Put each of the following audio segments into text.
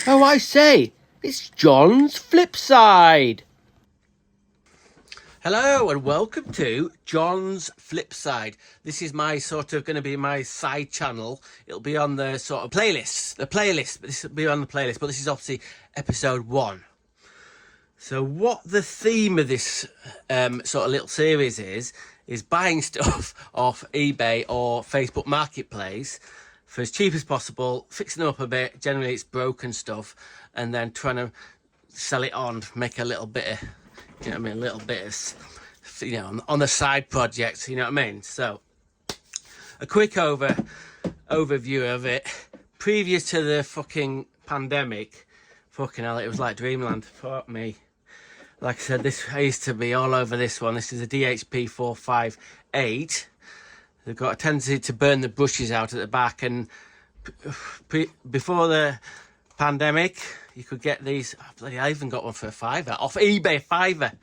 Oh, I say, it's John's Flip Side. Hello and welcome to John's Flip Side. This is my going to be my side channel. It'll be on the sort of playlist, but this will be on the playlist, but this is obviously episode 1. So what the theme of this sort of little series is buying stuff off eBay or Facebook Marketplace for as cheap as possible, fixing them up a bit, generally it's broken stuff, and then trying to sell it on, make a little bit of, you know what I mean, a little bit of, you know, on the side projects, you know what I mean? So, a quick overview of it. Previous to the fucking pandemic, fucking hell, it was like dreamland. Fuck me. Like I said, I used to be all over this one. This is a DHP 458. They've got a tendency to burn the brushes out at the back, and before the pandemic, you could get these. I even got one for £5 off eBay, £5,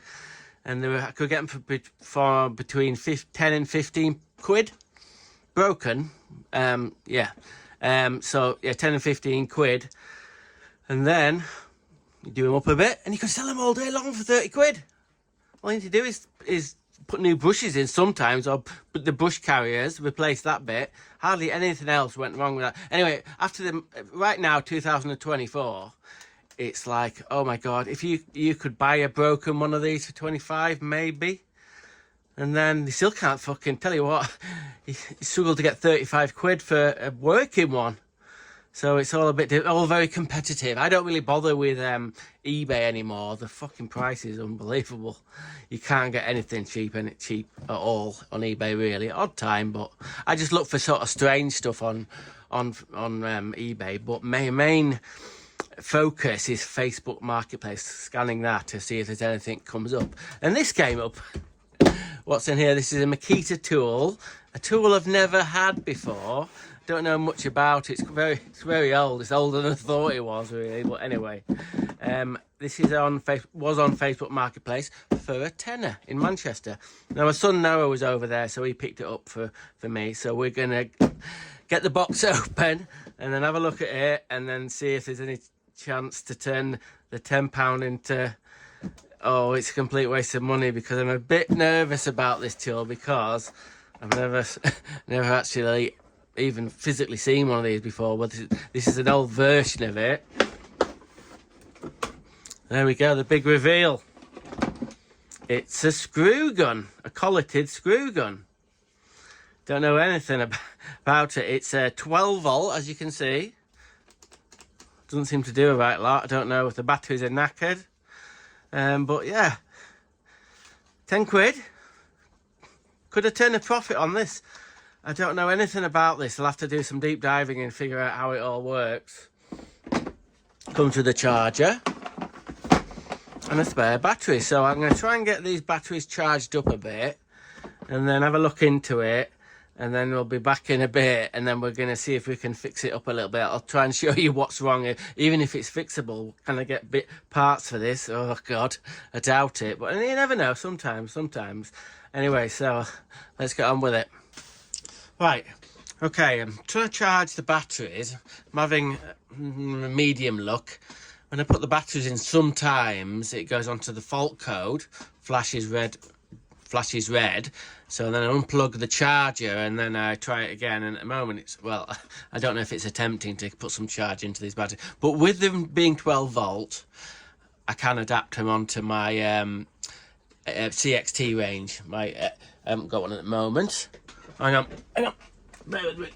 and I could get them for between 10 and 15 quid, broken. So yeah, 10 and 15 quid, and then you do them up a bit, and you can sell them all day long for 30 quid. All you need to do is put new brushes in sometimes, or put the brush carriers, replace that bit. Hardly anything else went wrong with that. Anyway, right now, 2024, it's like, oh my God, if you could buy a broken one of these for 25, maybe, and then you still can't fucking, tell you what, you struggle to get 35 quid for a working one. So it's all all very competitive. I don't really bother with eBay anymore. The fucking price is unbelievable. You can't get anything cheap at all on eBay, really. Odd time, but I just look for sort of strange stuff on eBay. But my main focus is Facebook Marketplace, scanning that to see if there's anything comes up. And this came up. What's in here? This is a Makita tool, a tool I've never had before. Don't know much about it. It's very old. It's older than I thought it was, really. But anyway, this is was on Facebook Marketplace for a tenner in Manchester. Now my son Noah was over there, so he picked it up for me. So we're gonna get the box open and then have a look at it, and then see if there's any chance to turn the £10 into. Oh, it's a complete waste of money, because I'm a bit nervous about this tool, because I've never actually even physically seen one of these before. But this is an old version of it. There we go, the big reveal. It's a screw gun, a colleted screw gun. Don't know anything about it. It's a 12 volt, as you can see. Doesn't seem to do a right lot. I don't know if the batteries are knackered. But yeah, 10 quid. Could I turn a profit on this? I don't know anything about this. I'll have to do some deep diving and figure out how it all works. Come to the charger and a spare battery. So I'm going to try and get these batteries charged up a bit, and then have a look into it, and then we'll be back in a bit, and then we're going to see if we can fix it up a little bit. I'll try and show you what's wrong, even if it's fixable. Can I get parts for this? Oh God, I doubt it, but you never know. Sometimes. Anyway, so let's get on with it. Right, okay, I'm trying to charge the batteries. I'm having medium luck. When I put the batteries in, sometimes it goes onto the fault code, flashes red. So then I unplug the charger, and then I try it again, and at the moment I don't know if it's attempting to put some charge into these batteries, but with them being 12 volt, I can adapt them onto my CXT range. I haven't got one at the moment. Hang on, bear with me.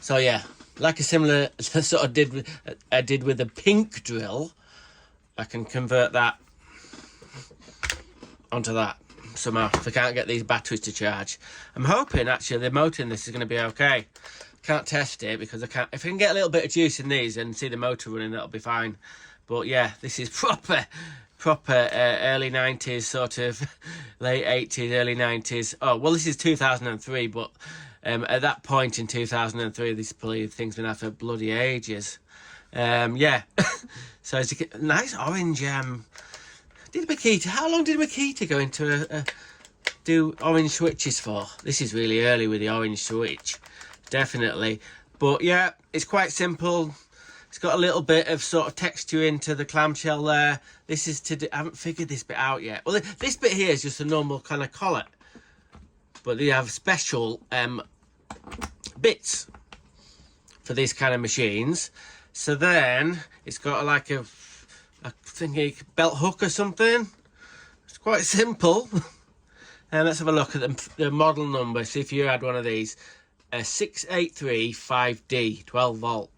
So yeah, like a similar sort of I did with the pink drill, I can convert that onto that somehow if I can't get these batteries to charge. I'm hoping actually the motor in this is going to be okay. Can't test it because I can't. If I can get a little bit of juice in these and see the motor running, that'll be fine. But yeah, this is proper early 90s, sort of late 80s, early 90s. Oh, well, this is 2003, but at that point in 2003, these things been out for bloody ages. Yeah. So it's a nice orange. How long did Makita go into do orange switches for? This is really early with the orange switch, definitely. But yeah, it's quite simple. It's got a little bit of sort of texture into the clamshell there. This is to do, I haven't figured this bit out yet. Well, this bit here is just a normal kind of collet, but they have special bits for these kind of machines. So then it's got like a thingy belt hook or something. It's quite simple. And let's have a look at the model number, see if you had one of these. 6835D, 12 volt,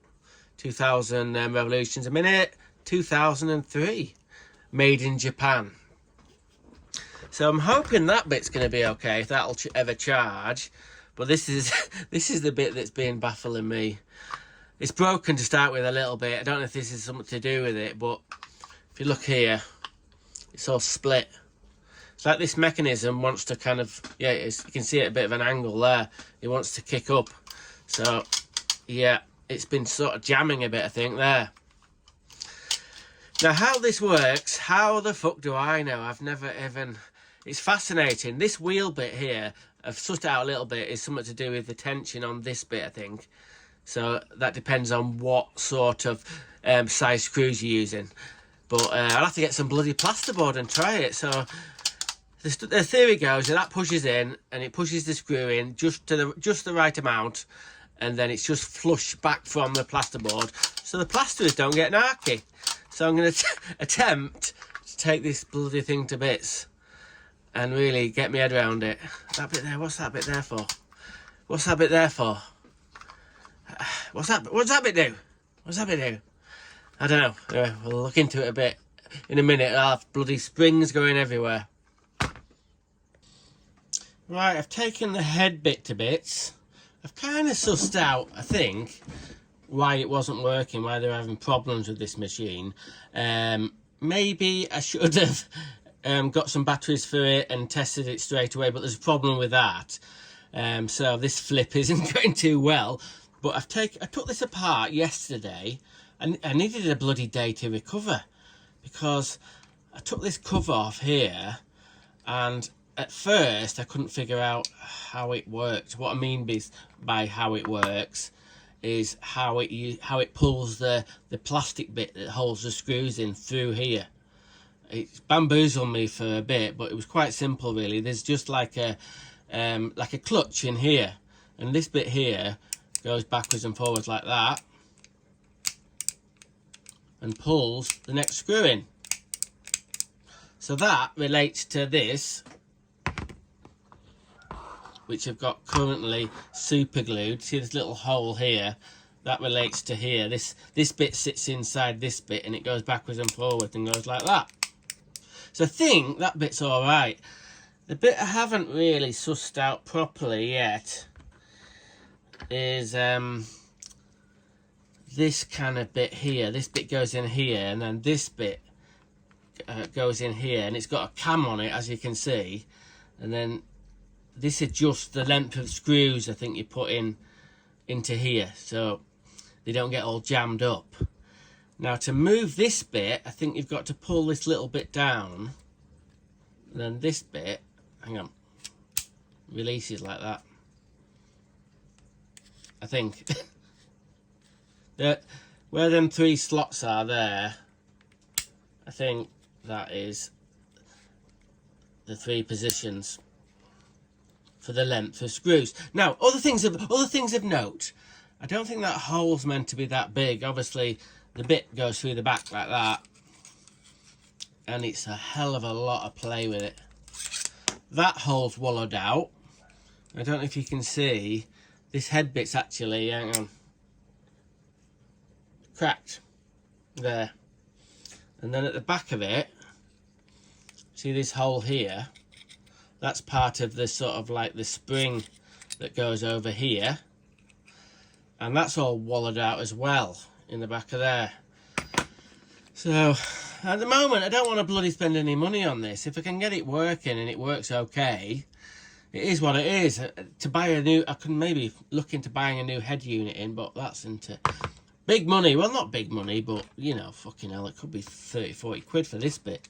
2000 revolutions a minute, 2003, made in Japan. So I'm hoping that bit's going to be okay, if that'll ever charge. But this is the bit that's been baffling me. It's broken to start with a little bit. I don't know if this is something to do with it, but if you look here, it's all split. It's like this mechanism wants to kind of, yeah, you can see it at a bit of an angle there. It wants to kick up. So, yeah, it's been sort of jamming a bit, I think, there. Now, how this works, how the fuck do I know? I've never even... It's fascinating. This wheel bit here, I've sussed it out a little bit, is something to do with the tension on this bit, I think. So that depends on what sort of size screws you're using. But I'll have to get some bloody plasterboard and try it. So... The theory goes that pushes in and it pushes the screw in just the right amount, and then it's just flush back from the plasterboard, so the plasterers don't get narky. So I'm going to attempt to take this bloody thing to bits and really get my head around it. That bit there, what's that bit there for? What's that bit there for? What's that bit do? What's that bit do? I don't know. Anyway, we'll look into it a bit in a minute. I'll have bloody springs going everywhere. Right, I've taken the head bit to bits. I've kind of sussed out, I think, why it wasn't working, why they were having problems with this machine. Maybe I should have got some batteries for it and tested it straight away, but there's a problem with that. So this flip isn't going too well. But I took this apart yesterday, and I needed a bloody day to recover, because I took this cover off here, and at first I couldn't figure out how it worked. What I mean by how it works is how it pulls the plastic bit that holds the screws in through here. It bamboozled me for a bit, but it was quite simple really. There's just like a clutch in here, and this bit here goes backwards and forwards like that and pulls the next screw in. So that relates to this, which I've got currently super glued. See this little hole here? That relates to here. This bit sits inside this bit, and it goes backwards and forwards and goes like that. So I think that bit's all right. The bit I haven't really sussed out properly yet is this kind of bit here. This bit goes in here, and then this bit goes in here, and it's got a cam on it, as you can see, and then this adjusts the length of screws I think you put into here, so they don't get all jammed up. Now to move this bit, I think you've got to pull this little bit down, and then this bit, hang on, releases like that, I think. Where them 3 slots are there, I think that is the 3 positions for the length of screws. Now, other things of note. I don't think that hole's meant to be that big. Obviously, the bit goes through the back like that, and it's a hell of a lot of play with it. That hole's wallowed out. I don't know if you can see. This head bit's actually, hang on, cracked there. And then at the back of it, see this hole here? That's part of the sort of like the spring that goes over here, and that's all wallowed out as well in the back of there. So at the moment I don't want to bloody spend any money on this. If I can get it working and it works okay, it is what it is. To buy a new, I can maybe look into buying a new head unit in, but that's into big money. Well, not big money, but you know, fucking hell, it could be 30-40 quid for this bit.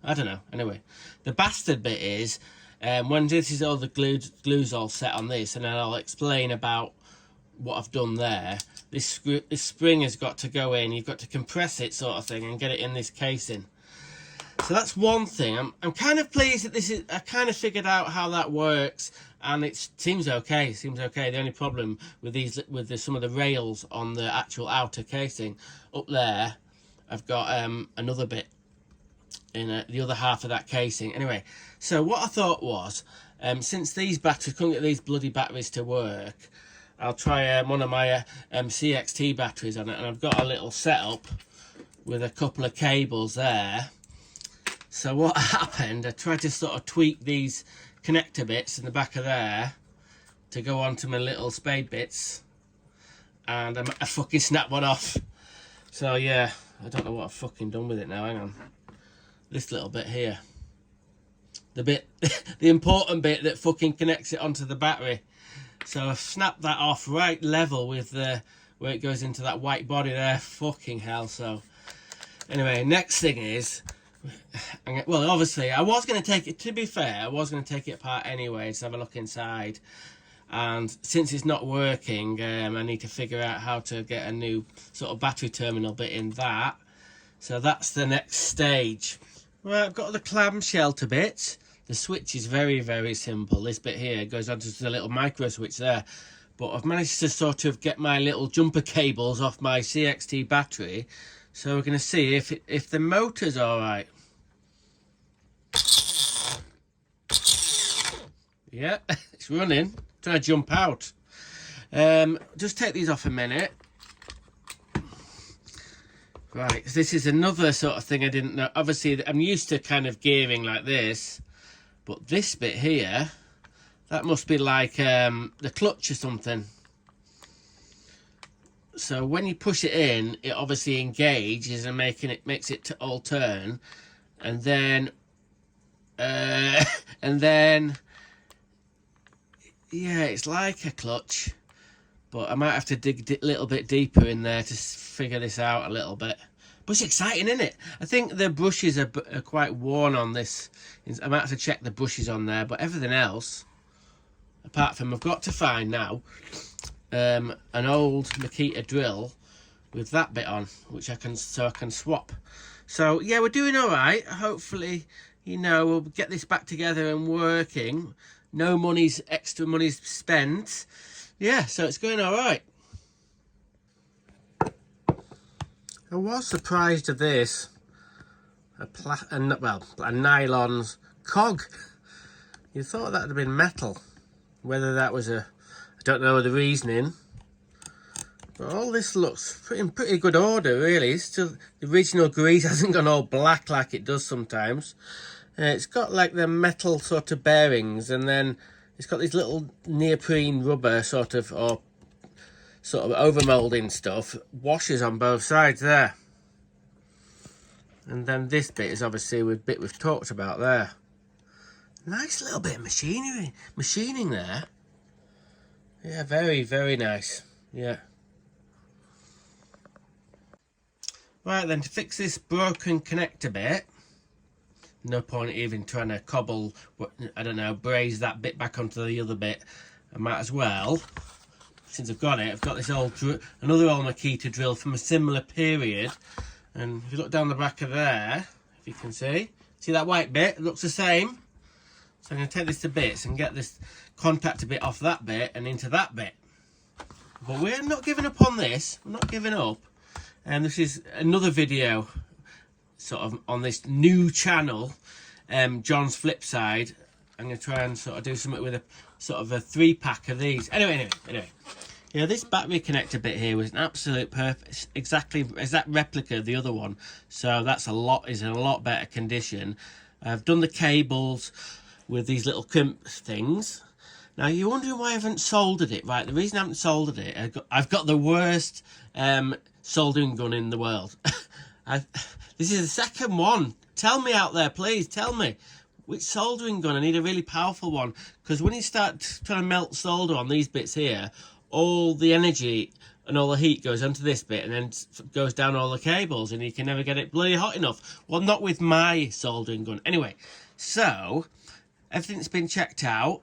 I don't know. Anyway, the bastard bit is when this is all the glue's all set on this, and then I'll explain about what I've done there. This spring has got to go in. You've got to compress it, sort of thing, and get it in this casing. So that's one thing. I'm kind of pleased that this is. I kind of figured out how that works, and it seems okay. It seems okay. The only problem with these, some of the rails on the actual outer casing up there, I've got another bit in the other half of that casing. Anyway, so what I thought was, since these batteries couldn't get these bloody batteries to work, I'll try one of my CXT batteries on it, and I've got a little setup with a couple of cables there. So what happened, I tried to sort of tweak these connector bits in the back of there to go onto my little spade bits, and I fucking snapped one off. So yeah, I don't know what I've fucking done with it now. Hang on. This little bit here. The bit, the important bit that fucking connects it onto the battery. So I've snapped that off right level with the, where it goes into that white body there. Fucking hell. So anyway, next thing is, well, obviously I was going to take it, to be fair, I was going to take it apart anyway to have a look inside. And since it's not working, I need to figure out how to get a new sort of battery terminal bit in that. So that's the next stage. Right, I've got the clamshell to bits. The switch is very, very simple. This bit here goes onto the little micro switch there. But I've managed to sort of get my little jumper cables off my CXT battery. So we're going to see if the motor's all right. Yeah, it's running. Trying to jump out. Just take these off a minute. Right, this is another sort of thing I didn't know. Obviously, I'm used to kind of gearing like this. But this bit here, that must be like the clutch or something. So when you push it in, it obviously engages and makes it to all turn. And then... yeah, it's like a clutch, but I might have to dig a little bit deeper in there to figure this out a little bit. But it's exciting, isn't it? I think the brushes are quite worn on this. I might have to check the brushes on there, but everything else, apart from, I've got to find now an old Makita drill with that bit on, which I can swap. So yeah, we're doing all right. Hopefully, you know, we'll get this back together and working. No extra money's spent. Yeah, so it's going all right. I was surprised at this. A nylon's cog. You thought that would have been metal. Whether that was I don't know the reasoning. But all this looks in pretty good order, really. It's still, the original grease hasn't gone all black like it does sometimes. It's got like the metal sort of bearings, and then it's got these little neoprene rubber sort of overmolding stuff, washers on both sides there. And then this bit is obviously the bit we've talked about there. Nice little bit of machining there. Yeah, very, very nice. Yeah. Right then, to fix this broken connector bit, no point even trying to cobble, I don't know, braze that bit back onto the other bit. I might as well, since I've got it, I've got this another old Makita drill from a similar period. And if you look down the back of there, if you can see that white bit? It looks the same. So I'm going to take this to bits and get this contactor bit off that bit and into that bit. But we're not giving up on this. We're not giving up. And this is another video sort of on this new channel, John's Flip Side. I'm going to try and sort of do something with a sort of a 3-pack of these. Anyway. Yeah, this battery connector bit here was an absolute perfect, exact replica of the other one. So that's is in a lot better condition. I've done the cables with these little crimp things. Now you're wondering why I haven't soldered it, right? The reason I haven't soldered it, I've got the worst soldering gun in the world. This is the second one. Tell me out there, please, tell me. Which soldering gun? I need a really powerful one. Because when you start trying to melt solder on these bits here, all the energy and all the heat goes onto this bit and then goes down all the cables, and you can never get it bloody hot enough. Well, not with my soldering gun. Anyway, so everything's been checked out.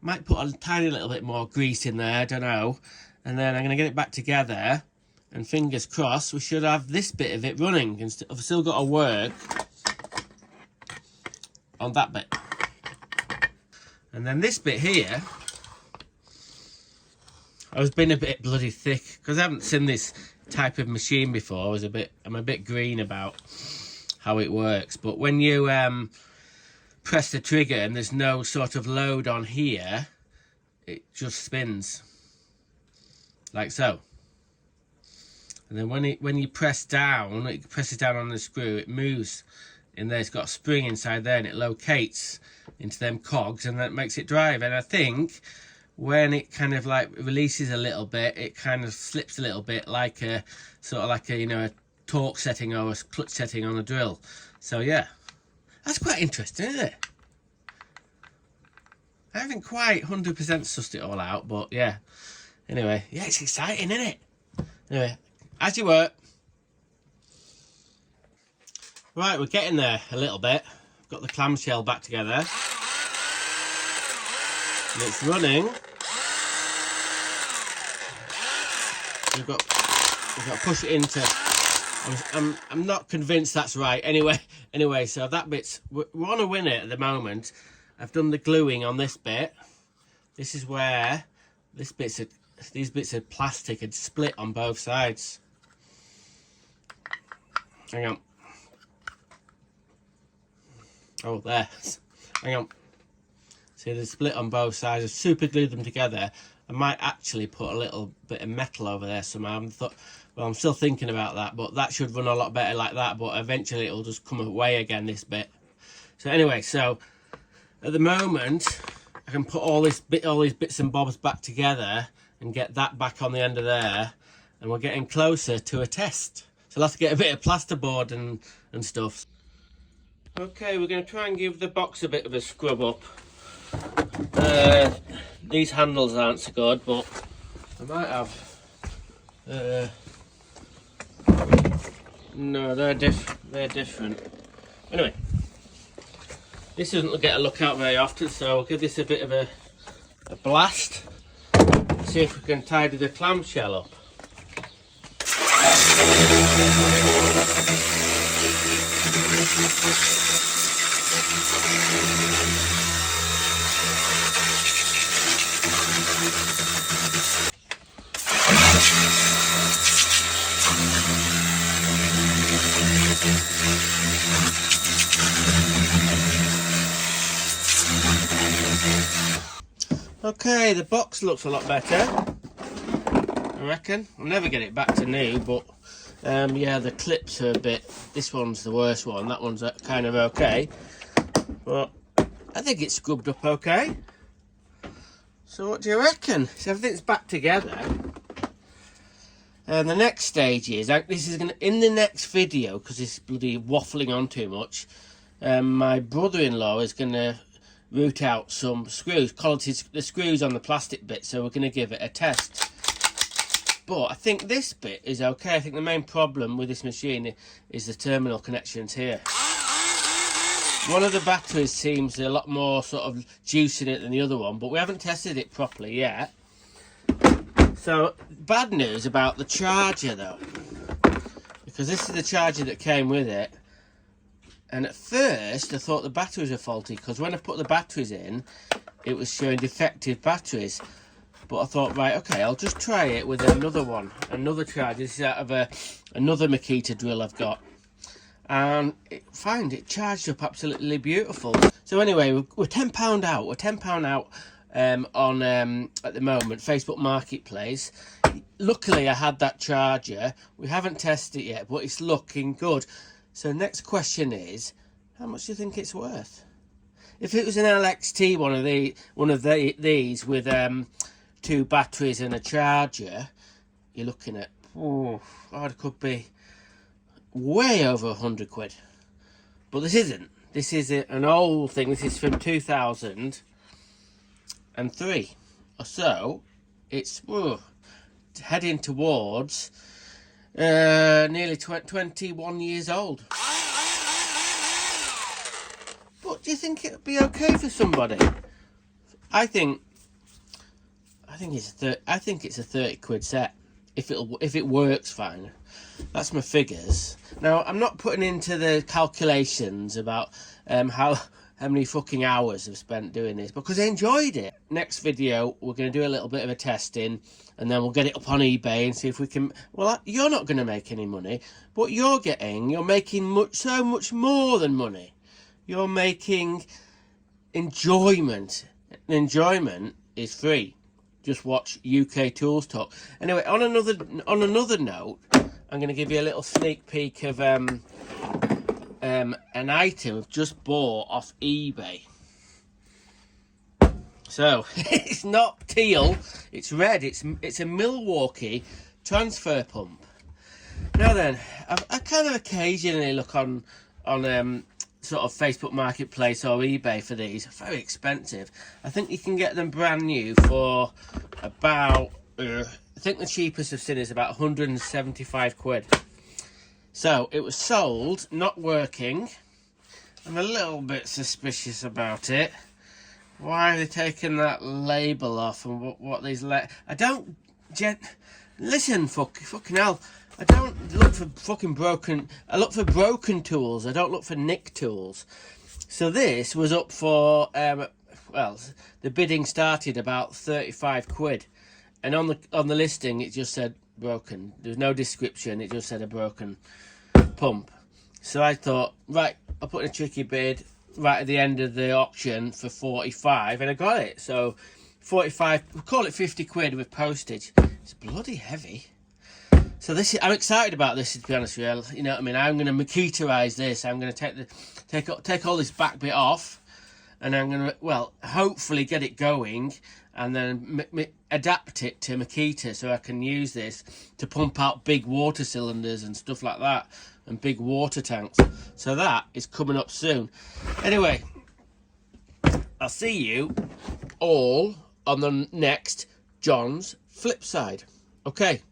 Might put a tiny little bit more grease in there, I don't know. and then I'm going to get it back together, and fingers crossed we should have this bit of it running. And I've still got to work on that bit. And then this bit here, I was being a bit bloody thick because I haven't seen this type of machine before. I'm a bit green about how it works. But when you press the trigger and there's no sort of load on here, it just spins like so. And then when you press down, it presses down on the screw, it moves in there. It's got a spring inside there and it locates into them cogs, and that makes it drive. And I think when it kind of like releases a little bit, it kind of slips a little bit, like a sort of like a, you know, a torque setting or a clutch setting on a drill. So yeah, that's quite interesting, isn't it? I haven't quite 100% sussed it all out, but yeah. Anyway, yeah, it's exciting, isn't it? Anyway, as you were. Right, we're getting there a little bit. I've got the clamshell back together. And it's running. We've got to push it into. I'm not convinced that's right. Anyway, so that bit's, we're on a winner at the moment. I've done the gluing on this bit. This is where these bits of plastic had split on both sides. Hang on. Oh, there. Hang on. See, they're split on both sides. I've super glued them together. I might actually put a little bit of metal over there somehow. Well, I'm still thinking about that, but that should run a lot better like that, but eventually it'll just come away again, this bit. So anyway, so at the moment, I can put all these bits and bobs back together and get that back on the end of there, and we're getting closer to a test. So I'll have to get a bit of plasterboard and stuff. Okay, we're going to try and give the box a bit of a scrub up. These handles aren't so good, but I might have. No, they're different. Anyway, this doesn't get a look out very often, so I'll give this a bit of a blast. See if we can tidy the clamshell up. Okay, the box looks a lot better, I reckon. I'll never get it back to new, but yeah, the clips are a bit. This one's the worst one. That one's kind of okay, but I think it's scrubbed up okay. So what do you reckon? So everything's back together. And the next stage is, this is in the next video, because it's bloody waffling on too much. My brother-in-law is gonna root out some screws, the screws on the plastic bit, so we're going to give it a test. But I think this bit is okay. I think the main problem with this machine is the terminal connections here. One of the batteries seems a lot more sort of juice in it than the other one, but we haven't tested it properly yet. So bad news about the charger though, because this is the charger that came with it. And at first I thought the batteries were faulty, because when I put the batteries in, it was showing defective batteries. But I thought, right, okay, I'll just try it with another charger. This is out of another Makita drill I've got. And it charged up absolutely beautiful. So anyway, we're £10 out. We're £10 out on, at the moment, Facebook Marketplace. Luckily, I had that charger. We haven't tested it yet, but it's looking good. So next question is, how much do you think it's worth? If it was an LXT, one of these with 2 batteries and a charger, you're looking at, it could be way over 100 quid. But this isn't. This is an old thing. This is from 2003 or so. It's heading towards nearly 21 years old. But do you think it would be okay for somebody? I think I think it's a 30 quid set. If it works fine. That's my figures. Now, I'm not putting into the calculations about how many fucking hours I've spent doing this, because I enjoyed it. Next video, we're going to do a little bit of a testing, and then we'll get it up on eBay and see if we can... Well, you're not going to make any money, but you're making so much more than money. You're making enjoyment. And enjoyment is free. Just watch UK Tools Talk. Anyway, on another note, I'm going to give you a little sneak peek of an item I've just bought off eBay. So it's not teal, it's red. It's a Milwaukee transfer pump. Now then, I kind of occasionally look on sort of Facebook Marketplace or eBay for these. Very expensive. I think you can get them brand new for about I think the cheapest I've seen is about 175 quid. So it was sold, not working. I'm a little bit suspicious about it. Why are they taking that label off, and what these I don't listen, fucking hell. I don't look for fucking broken... I look for broken tools. I don't look for nick tools. So this was up for... well, the bidding started about 35 quid. And on the listing, it just said broken. There's no description. It just said a broken pump. So I thought, right, I'll put in a tricky bid right at the end of the auction for 45. And I got it. So 45... We'll call it 50 quid with postage. It's bloody heavy. So I'm excited about this, to be honest with you. You know what I mean? I'm going to Makita-ize this. I'm going to take all this back bit off, and I'm going to, well, hopefully get it going, and then adapt it to Makita so I can use this to pump out big water cylinders and stuff like that, and big water tanks. So that is coming up soon. Anyway, I'll see you all on the next John's Flip Side. Okay.